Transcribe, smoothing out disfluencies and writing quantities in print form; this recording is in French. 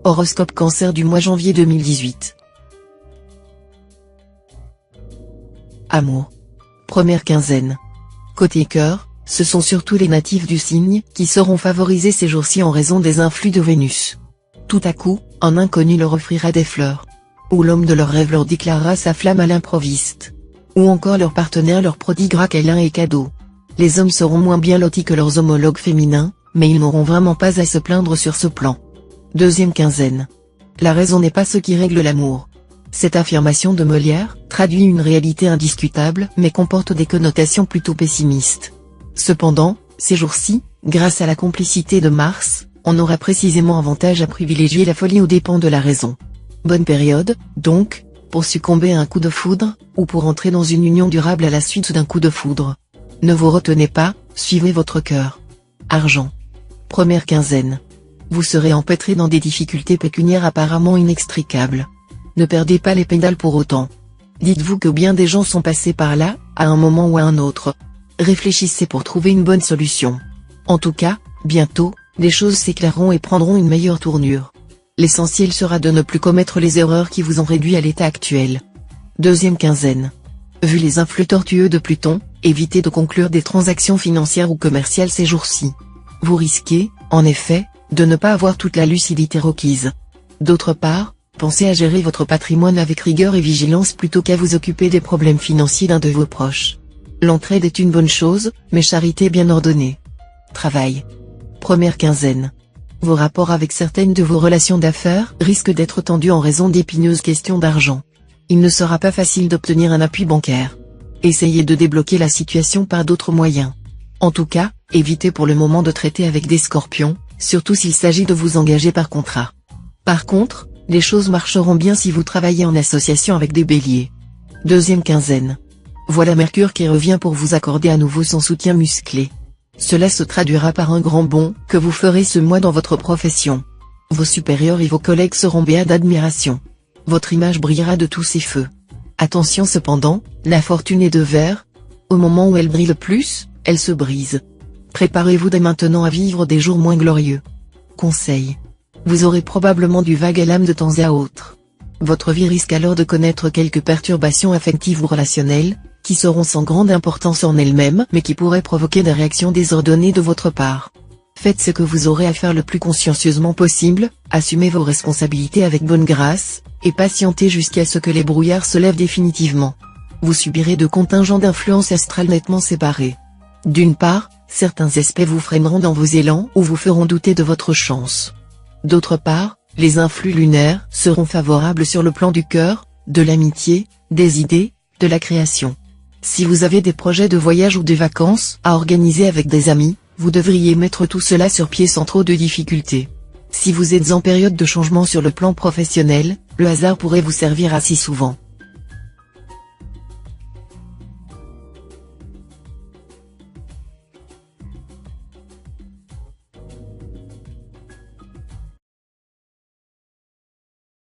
Horoscope Cancer du mois janvier 2018. Amour. Première quinzaine. Côté cœur, ce sont surtout les natifs du signe qui seront favorisés ces jours-ci en raison des influx de Vénus. Tout à coup, un inconnu leur offrira des fleurs. Ou l'homme de leur rêve leur déclarera sa flamme à l'improviste. Ou encore leur partenaire leur prodiguera câlins et cadeaux. Les hommes seront moins bien lotis que leurs homologues féminins, mais ils n'auront vraiment pas à se plaindre sur ce plan. Deuxième quinzaine. La raison n'est pas ce qui règle l'amour. Cette affirmation de Molière traduit une réalité indiscutable mais comporte des connotations plutôt pessimistes. Cependant, ces jours-ci, grâce à la complicité de Mars, on aura précisément avantage à privilégier la folie aux dépens de la raison. Bonne période, donc, pour succomber à un coup de foudre, ou pour entrer dans une union durable à la suite d'un coup de foudre. Ne vous retenez pas, suivez votre cœur. Argent. Première quinzaine. Vous serez empêtré dans des difficultés pécuniaires apparemment inextricables. Ne perdez pas les pédales pour autant. Dites-vous que bien des gens sont passés par là, à un moment ou à un autre. Réfléchissez pour trouver une bonne solution. En tout cas, bientôt, les choses s'éclaireront et prendront une meilleure tournure. L'essentiel sera de ne plus commettre les erreurs qui vous ont réduit à l'état actuel. Deuxième quinzaine. Vu les influx tortueux de Pluton, évitez de conclure des transactions financières ou commerciales ces jours-ci. Vous risquez, en effet, de ne pas avoir toute la lucidité requise. D'autre part, pensez à gérer votre patrimoine avec rigueur et vigilance plutôt qu'à vous occuper des problèmes financiers d'un de vos proches. L'entraide est une bonne chose, mais charité bien ordonnée. Travail. Première quinzaine. Vos rapports avec certaines de vos relations d'affaires risquent d'être tendus en raison d'épineuses questions d'argent. Il ne sera pas facile d'obtenir un appui bancaire. Essayez de débloquer la situation par d'autres moyens. En tout cas, évitez pour le moment de traiter avec des scorpions, surtout s'il s'agit de vous engager par contrat. Par contre, les choses marcheront bien si vous travaillez en association avec des béliers. Deuxième quinzaine. Voilà Mercure qui revient pour vous accorder à nouveau son soutien musclé. Cela se traduira par un grand bond que vous ferez ce mois dans votre profession. Vos supérieurs et vos collègues seront béats d'admiration. Votre image brillera de tous ses feux. Attention cependant, la fortune est de verre. Au moment où elle brille le plus, elle se brise. Préparez-vous dès maintenant à vivre des jours moins glorieux. Conseil. Vous aurez probablement du vague à l'âme de temps à autre. Votre vie risque alors de connaître quelques perturbations affectives ou relationnelles, qui seront sans grande importance en elles-mêmes mais qui pourraient provoquer des réactions désordonnées de votre part. Faites ce que vous aurez à faire le plus consciencieusement possible, assumez vos responsabilités avec bonne grâce, et patientez jusqu'à ce que les brouillards se lèvent définitivement. Vous subirez de contingents d'influences astrales nettement séparés. D'une part, certains aspects vous freineront dans vos élans ou vous feront douter de votre chance. D'autre part, les influx lunaires seront favorables sur le plan du cœur, de l'amitié, des idées, de la création. Si vous avez des projets de voyage ou de vacances à organiser avec des amis, vous devriez mettre tout cela sur pied sans trop de difficultés. Si vous êtes en période de changement sur le plan professionnel, le hasard pourrait vous servir assez souvent.